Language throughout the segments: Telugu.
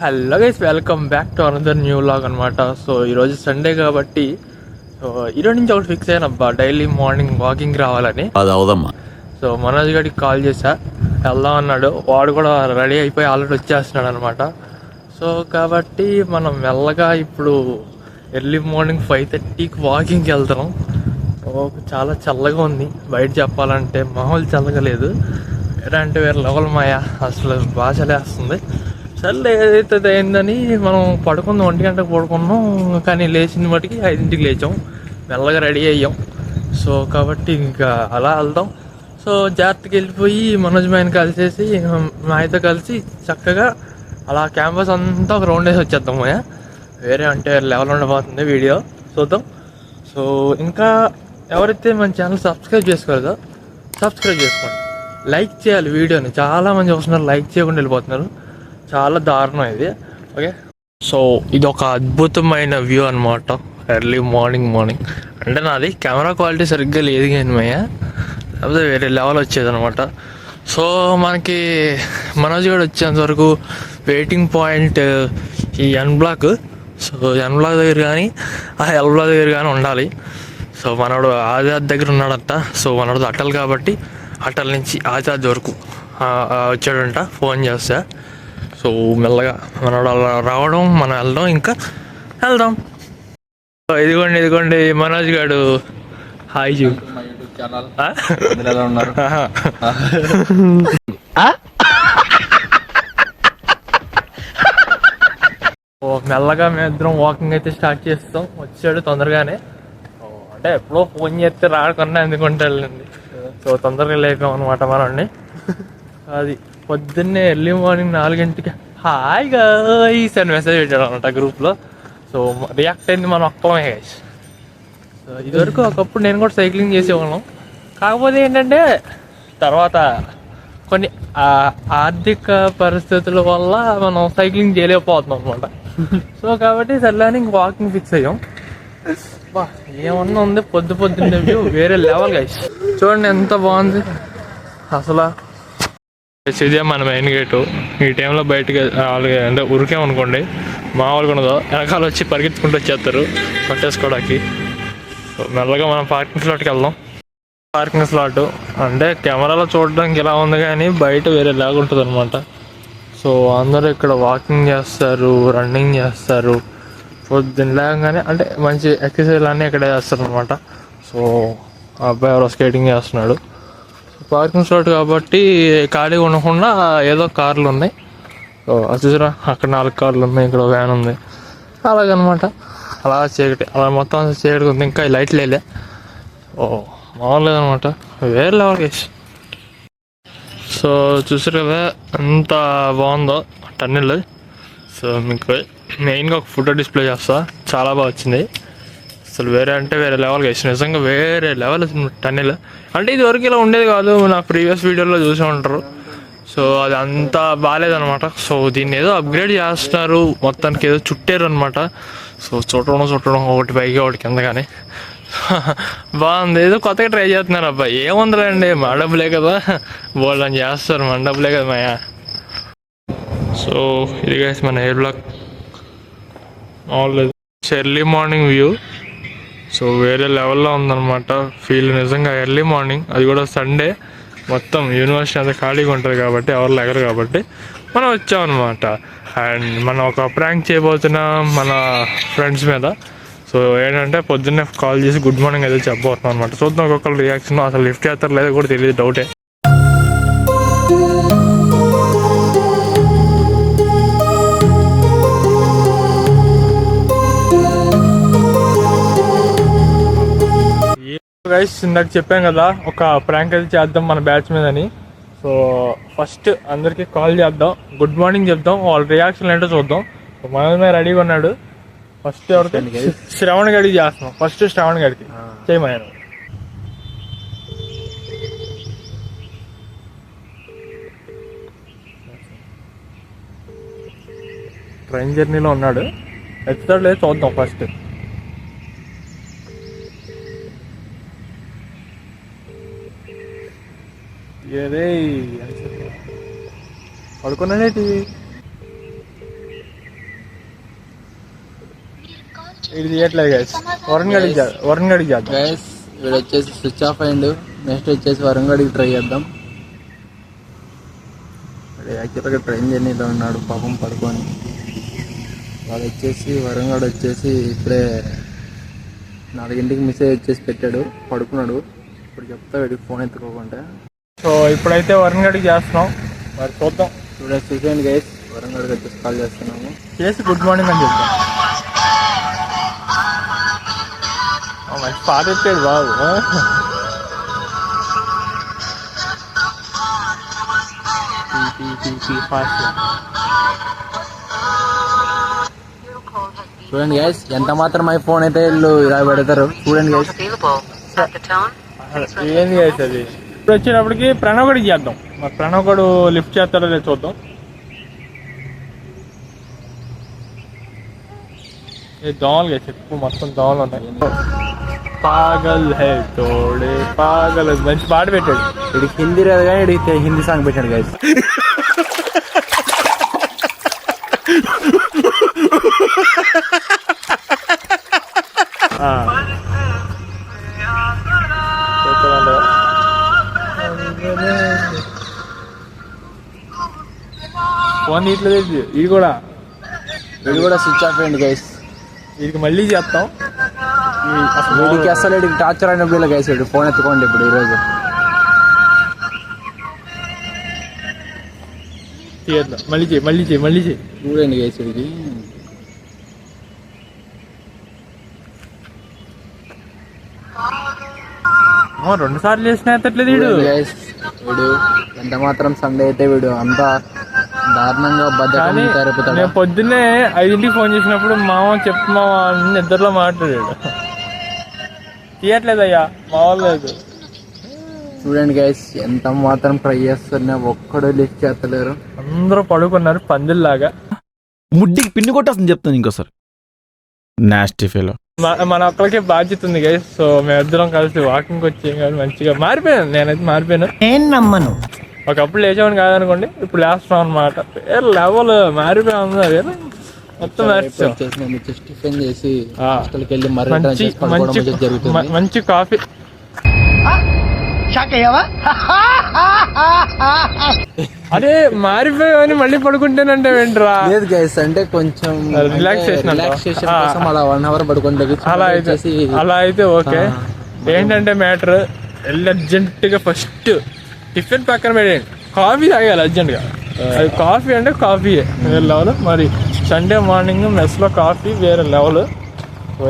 Hello guys, welcome back to another new vlog అనమాట. సో ఈరోజు సండే కాబట్టి ఈరోజు నుంచి ఒకటి ఫిక్స్ అయ్యానబ్బా, డైలీ మార్నింగ్ వాకింగ్ రావాలని. అది అవదమ్మా. సో మనోజ్ గడికి కాల్ చేశా, వెళ్దాం అన్నాడు. వాడు కూడా రెడీ అయిపోయి ఆల్రెడీ వచ్చేస్తున్నాడు అనమాట. సో కాబట్టి మనం మెల్లగా ఇప్పుడు ఎర్లీ మార్నింగ్ 5:30కి వాకింగ్కి వెళ్తున్నాం. చాలా చల్లగా ఉంది బయట, చెప్పాలంటే మామూలు చల్లగా లేదు. అంటే వేరే లెవెల్ మాయా, అసలు బాగా చలేస్తుంది. సర్లే ఏదైతే అయిందని మనం పడుకుందాం, 1 గంటకు పడుకున్నాం. కానీ లేచిన బట్టికి 5ంటికి లేచాం, మెల్లగా రెడీ అయ్యాం. సో కాబట్టి ఇంకా అలా వెళ్దాం. సో జాగ్రత్తకి వెళ్ళిపోయి మనోజ్ మాయని కలిసేసి మాయతో కలిసి చక్కగా అలా క్యాంపస్ అంతా ఒక రౌండ్ వేసి వచ్చేద్దాం. మాయ వేరే అంటే లెవెల్ ఉండబోతుంది వీడియో, చూద్దాం. సో ఇంకా ఎవరైతే మన ఛానల్ సబ్స్క్రైబ్ చేసుకోలేదో సబ్స్క్రైబ్ చేసుకోండి, లైక్ చేయాలి వీడియోని. చాలామంది చూస్తున్నారు, లైక్ చేయకుండా వెళ్ళిపోతున్నారు. చాలా దారుణం ఇది. ఓకే, సో ఇది ఒక అద్భుతమైన వ్యూ అనమాట. ఎర్లీ మార్నింగ్ అంటే నాది కెమెరా క్వాలిటీ సరిగ్గా లేదు కానీ మయ్య, లేకపోతే వేరే లెవెల్ వచ్చేది అనమాట. సో మనకి మనోజ్ కూడా వచ్చేంత వరకు వెయిటింగ్ పాయింట్ ఈ ఎన్ బ్లాక్. సో ఎన్ బ్లాక్ దగ్గర కానీ ఆ ఎల్ బ్లాక్ దగ్గర కానీ ఉండాలి. సో మనోడు ఆజాద్ దగ్గర ఉన్నాడంట. సో మనోడు అటల్ కాబట్టి అటల్ నుంచి ఆజాద్ వరకు వచ్చాడంట, ఫోన్ చేస్తా. సో మెల్లగా మనోడు అలా రావడం, మనం వెళ్దాం, ఇంకా వెళ్దాం. ఇదిగోండి మనోజ్ గారు, హాయ్ జూ. మెల్లగా మేమిద్దరం వాకింగ్ అయితే స్టార్ట్ చేస్తాం. వచ్చాడు తొందరగానే, అంటే ఎప్పుడో ఫోన్ చేస్తే రాకుండా ఎందుకుంటే వెళ్ళండి. సో తొందరగా లేపాం అనమాట మనోడిని. అది పొద్దున్నే ఎర్లీ మార్నింగ్ 4 గంటలకి హాయ్ గైస్ అని మెసేజ్ పెట్టాడు అనమాట గ్రూప్లో. సో రియాక్ట్ అయింది మనం ఒక్కమే గైస్. సో ఇదివరకు ఒకప్పుడు నేను కూడా సైక్లింగ్ చేసేవాళ్ళం. కాకపోతే ఏంటంటే తర్వాత కొన్ని ఆర్థిక పరిస్థితుల వల్ల మనం సైక్లింగ్ చేయలేకపోతున్నాం అనమాట. సో కాబట్టి సర్లేని ఇంక వాకింగ్ ఫిక్స్ అయ్యాం. బా ఏమన్నా ఉంది పొద్దున్నే వ్యూ వేరే లెవెల్ గైస్. చూడండి ఎంత బాగుంది అసలు. ఇదే మన మెయిన్ గేటు. ఈ టైంలో బయటకి అంటే ఉరికేమనుకోండి, మామూలుగా ఉండదు, వెనకాల వచ్చి పరిగెత్తుకుంటూ వచ్చేస్తారు పట్టేసుకోవడానికి. సో మెల్లగా మనం పార్కింగ్ స్లాట్కి వెళ్దాం. పార్కింగ్ స్లాట్ అంటే కెమెరాలో చూడడానికి ఇలా ఉంది కానీ బయట వేరే లాగా ఉంటుంది అనమాట. సో అందరూ ఇక్కడ వాకింగ్ చేస్తారు, రన్నింగ్ చేస్తారు. పొద్దున్న లేగానే అంటే మంచి ఎక్సర్సైజ్ అన్నీ ఇక్కడే చేస్తారు అనమాట. సో ఆ అబ్బాయి ఎవరో స్కేటింగ్ చేస్తున్నాడు. పార్కింగ్ స్లాట్ కాబట్టి ఖాళీగా ఉండకుండా ఏదో కార్లు ఉన్నాయి. అది చూసారా, అక్కడ 4 కార్లు ఉన్నాయి, ఇక్కడ వ్యాన్ ఉంది. అలాగనమాట, అలా చీకటి, అలా మొత్తం చీకటి ఉంది. ఇంకా లైట్లు వెళ్ళే మామూలు అనమాట, వేరే లెవెల్ కేసు. సో చూసారు కదా ఎంత బాగుందో టన్నెల్. సో మీకు మెయిన్గా ఒక ఫోటో డిస్ప్లే చేస్తా, చాలా బాగా వచ్చింది అసలు. వేరే అంటే వేరే లెవెల్గా వేసిన, నిజంగా వేరే లెవెల్ టన్నెల్. అంటే ఇది వరకు ఇలా ఉండేది కాదు, నా ప్రీవియస్ వీడియోలో చూసే ఉంటారు. సో అది అంత బాగాలేదనమాట. సో దీన్ని ఏదో అప్గ్రేడ్ చేస్తున్నారు, మొత్తానికి ఏదో చుట్టారు అనమాట. సో చుట్టడం ఒకటి పైకి ఒకటి కింద కానీ బాగుంది. ఏదో కొత్తగా ట్రై చేస్తున్నారు అబ్బాయి. ఏముందిలేండి, మా డబ్బులే కదా, బోల్డ్ అని చేస్తారు, మన డబ్బులే కదా మాయా. సో ఇది గైస్ మన ఎయిర్ బ్లాక్ మామూలు ఎర్లీ మార్నింగ్ వ్యూ. సో వేరే లెవెల్లో ఉందన్నమాట ఫీల్, నిజంగా ఎర్లీ మార్నింగ్, అది కూడా సండే. మొత్తం యూనివర్సిటీ అంతా ఖాళీగా ఉంటుంది కాబట్టి ఎవరు లేగరు కాబట్టి మనం వచ్చామన్నమాట. అండ్ మనం ఒక ప్రాంక్ చేయబోతున్నాం మన ఫ్రెండ్స్ మీద. సో ఏంటంటే పొద్దున్నే కాల్ చేసి గుడ్ మార్నింగ్ అయితే చెప్పబోతున్నాం అనమాట. చూద్దాం ఒక్కొక్కరు రియాక్షన్, అసలు లిఫ్ట్ చేస్తారు లేదో కూడా తెలియదు, డౌటే. గైస్ ఇందాక చెప్పాం కదా ఒక ప్రాంక్ అయితే చేద్దాం మన బ్యాచ్ మీద అని. సో ఫస్ట్ అందరికి కాల్ చేద్దాం, గుడ్ మార్నింగ్ చెప్దాం, వాళ్ళ రియాక్షన్ ఏంటో చూద్దాం. మనమే రెడీగా ఉన్నాడు. ఫస్ట్ ఎవరికి? శ్రవణ్ గడికి చేస్తున్నాం. ఫస్ట్ శ్రవణ్ గడికి చేయమయ్యాను. ట్రైన్ జర్నీలో ఉన్నాడు, ఎత్తుతాడు లేదు చూద్దాం ఫస్ట్. ఏదే పడుకున్నానేటి ఇది తీయట్లేదు గైస్. వరుణ్ గడికి చేద్దాం గైస్. వీడు వచ్చేసి స్విచ్ ఆఫ్ అయ్యిండు. నెక్స్ట్ వచ్చేసి వరంగడికి ట్రై చేద్దాం. యాక్చువల్గా ట్రైన్ జర్నీలో ఉన్నాడు పాపం పడుకొని. వాడు వచ్చేసి వరంగడ్ వచ్చేసి ఇప్పుడే 4ంటికి మెసేజ్ వచ్చేసి పెట్టాడు, పడుకున్నాడు. ఇప్పుడు చెప్తా వీడికి ఫోన్ ఎత్తుకోకుండా. సో ఇప్పుడైతే వరుణ్ గడికి చేస్తున్నాం, మరి చూద్దాం. చూడండి గైస్, వరంగడ్కి వచ్చేసి కాల్ చేస్తున్నాము. చేసి గుడ్ మార్నింగ్ అని చెప్తాం. మంచి పాట పెట్టాడు బాబు. చూడండి గైస్, ఎంత మాత్రం ఐ ఫోన్ అయితే వీళ్ళు ఇలా పెడతారు. చూడండి గైస్, ఏంది గైస్ అది. ఇప్పుడు వచ్చేటప్పటికి ప్రణవ్ గడికి చేద్దాం. మరి ప్రణవ్ గడు లిఫ్ట్ చేస్తారో లేదు చూద్దాం. ఏ దోమలు గైస్, ఎక్కువ మొత్తం దోమలు ఉన్నాయి. పాగల్ హై తోడే పాగల్, మంచి పాట పెట్టాడు. వీడికి హిందీ రాదు కానీ వీడికి హిందీ సాంగ్ పెట్టాడు గైస్. ఫోన్ ఇట్లా ఇది కూడా స్విచ్ ఆఫ్ అయ్యింది గైస్. వీడికి మళ్ళీ చేస్తాం. వీడికి అసలు వీడికి టార్చర్ అయిన బిల్ల గైస్. వీడు ఫోన్ ఎత్తుకోండి ఇప్పుడు ఈరోజు. మళ్ళీ చేయి. చూడండి గైస్, వీడికి 2 సార్లు చేసినా ఎత్తట్లేదు వీడు. వీడు ఎంత మాత్రం సండే అయితే వీడు అంతా దారుణంగా బద్దకాన్ని తయారైపోతాడు. నేను పొద్దున్నే 5ంటికి ఫోన్ చేసినప్పుడు మామ చెప్తున్నావా అని నిద్రలో మాట్లాడాడు. తీయట్లేదయ్యా మా వాళ్ళు లేదు. చూడండి గైస్, ఎంత మాత్రం ట్రై చేస్తున్నా ఒక్కడు లిఫ్ట్ చేస్తలేరు. అందరూ పడుకున్నారు పందిల్లాగా. ముడ్డికి పిన్ని కొట్టేస్తుంది చెప్తాను ఇంకోసారి. Nasty fellow. మన ఒక్కరికే బాధ్యత ఉంది గైస్. సో మేమిద్దరం కలిసి వాకింగ్ వచ్చాం కానీ మంచిగా మారిపోయాను. నేనైతే మారిపోయాను. నేను నమ్మను. ఒకప్పుడు లేచేవాడిని కాదనుకోండి, ఇప్పుడు లేస్తున్నాం అనమాట. లెవెల్ మారిపోయాం. మొత్తం టిఫిన్ చేసి మంచి కాఫీ. అదే మారిపోయావని మళ్ళీ పడుకుంటేనంటే ఏంట్రా? లేదు గైస్, అంటే కొంచెం రిలాక్సేషన్ కోసం అలా 1 అవర్ పడుకుంటే అలా అయితే ఓకే. ఏంటంటే మ్యాటర్ అర్జెంట్ గా ఫస్ట్ టిఫిన్ పక్కన పెట్టండి, కాఫీ తాగాలి అర్జెంట్ గా. అది కాఫీ అంటే కాఫీ వేరే లెవెల్. మరి సండే మార్నింగ్ మెస్ లో కాఫీ వేరే లెవెల్.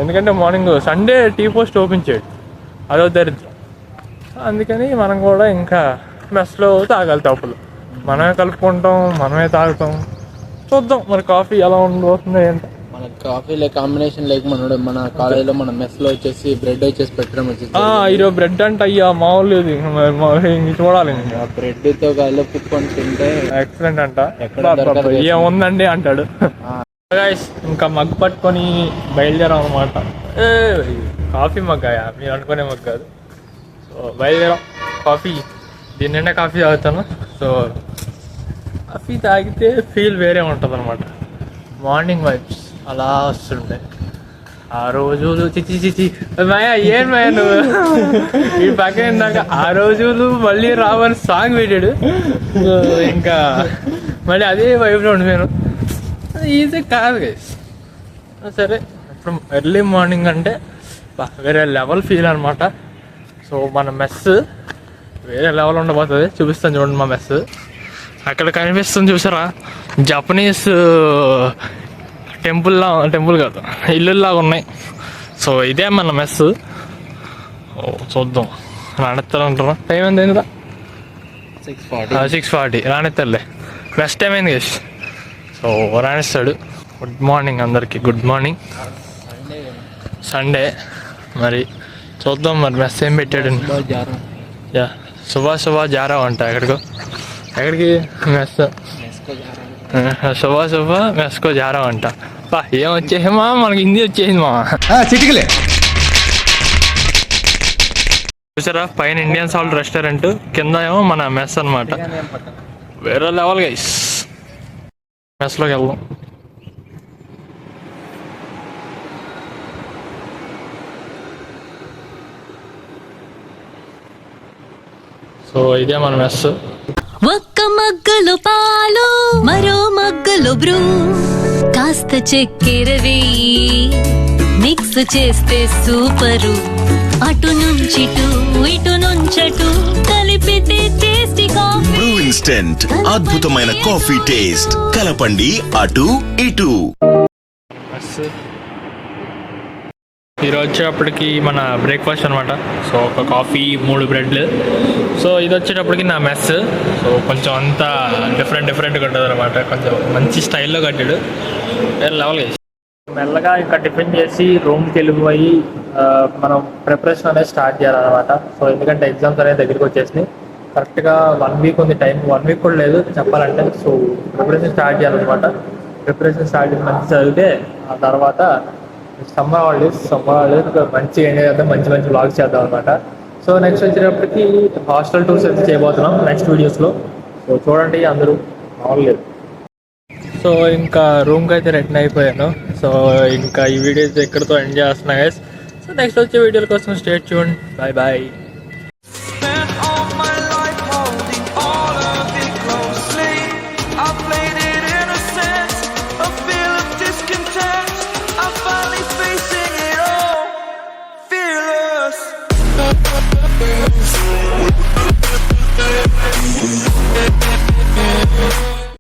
ఎందుకంటే morning Sunday tea post open చేయడు, అదో దరిద్రం. అందుకని మనం కూడా ఇంకా మెస్లో తాగాలి తప్పులు. మనమే కలుపుకుంటాం, మనమే తాగుతాం. చూద్దాం మరి కాఫీ ఎలా ఉండబోతుందో ఏంటో. మన కాఫీలో కాంబినేషన్ లేక మన కాలేజీలో మన మెస్ లో వచ్చేసి బ్రెడ్ వచ్చేసి పెట్టడం వచ్చేసి ఈరోజు బ్రెడ్ అంటే అయ్యా మామూలు లేదు. చూడాలి, బ్రెడ్ తో కలుపుకొని తింటే ఎక్సలెంట్ అంట. ఏముందండి అంటాడు. ఇంకా మగ్ పట్టుకొని బయలుదేరాం అనమాట. కాఫీ మగ్గాయా మీరు అనుకునే మగ్ కాదు. సో బయలుదేరాం. కాఫీ దీన్నే కాఫీ తాగుతాను. సో కాఫీ తాగితే ఫీల్ వేరే ఉంటుంది అనమాట. మార్నింగ్ వైబ్స్ అలా వస్తుంటాయి. ఆ రోజులు చిచి మాయా ఏం మాయా నువ్వు ఈ పక్కన ఇందాక ఆ రోజులు మళ్ళీ రావని సాంగ్ పెట్టాడు. ఇంకా మళ్ళీ అదే వైబ్లో ఉండిపోయాను. ఈజీ కాదు గైస్. సరే ఇప్పుడు ఎర్లీ మార్నింగ్ అంటే వేరే లెవెల్ ఫీల్ అనమాట. సో మన మెస్ వేరే లెవెల్ ఉండబోతుంది. చూపిస్తాను చూడండి మా మెస్. అక్కడ కనిపిస్తుంది చూసారా, జపనీస్ టెంపుల్ కాదు ఇల్లులాగా ఉన్నాయి. సో ఇదే మన మెస్. చూద్దాం రాణిస్తారంటారా. టైం ఎంత అయిందిరా? 6:40. రాణిస్తారులే, మెస్ టైం అయింది గైస్. సో రాణిస్తాడు. గుడ్ మార్నింగ్ అందరికి, గుడ్ మార్నింగ్. సండే మరి చూద్దాం మరి మెస్ ఏం పెట్టాడు. యా సుబా జారా అంట. ఎక్కడికి మెస్ సుబా మెస్కో జారా అంట. బా ఏం వచ్చేసి మా మనకి హిందీ వచ్చేసింది మా చిటికలే. చూసారా పైన ఇండియన్ సాల్ట్ రెస్టారెంట్, కింద ఏమో మన మెస్ అనమాట. వేరే లెవెల్ గైస్. మెస్లోకి వెళ్దాం. సో ఇదే మన మెస్. ఒక్క మగ్గలో పాలు మరో మగ్గలో బ్రూ కాస్త చక్కెర వేయి మిక్స్ చేస్తే సూపరు అటు నుంచి ఇటు నుంచటు కలిపితే టేస్టీ కాఫీ బ్రూ ఇన్స్టెంట్ అద్భుతమైన కాఫీ టేస్ట్ కలపండి అటు ఇటు. మెస్ ఈరోజు వచ్చేటప్పటికి మన బ్రేక్ఫాస్ట్ అనమాట. సో ఒక కాఫీ 3 బ్రెడ్లు. సో ఇది వచ్చేటప్పటికి నా మెస్. సో కొంచెం అంతా డిఫరెంట్గా ఉంటుంది అనమాట. కొంచెం మంచి స్టైల్లో కట్టాడు, వేరే లెవెల్ చేసి. మెల్లగా ఇంకా టిఫిన్ చేసి రూమ్కి వెళ్ళిపోయి మనం ప్రిపరేషన్ అనేది స్టార్ట్ చేయాలన్నమాట. సో ఎందుకంటే ఎగ్జామ్స్ అనేది దగ్గరికి వచ్చేసినాయి. కరెక్ట్గా 1 వీక్ ఉంది టైం. 1 వీక్ కూడా లేదు చెప్పాలంటే. సో ప్రిపరేషన్ స్టార్ట్ చేయాలన్నమాట. ప్రిపరేషన్ స్టార్ట్ చేసి మంచి చదివితే ఆ తర్వాత సమ్మర్ హాలిడేస్ మంచిగా ఎంజాయ్ చేద్దాం, మంచి వ్లాగ్స్ చేద్దాం అనమాట. సో నెక్స్ట్ వచ్చేటప్పటికి హాస్టల్ టూర్స్ అయితే చేయబోతున్నాం నెక్స్ట్ వీడియోస్లో. సో చూడండి అందరూ మామూలు. సో ఇంకా రూమ్కి అయితే రిటర్న్ అయిపోయాను. సో ఇంకా ఈ వీడియోస్ ఎక్కడితో ఎండ్ చేస్తున్నా గైస్. సో నెక్స్ట్ వచ్చే వీడియోల కోసం stay tune. Bye bye. Spent all my life holding all of it closely. I played it innocent, a feel of discontent. I'm finally facing it all, fearless.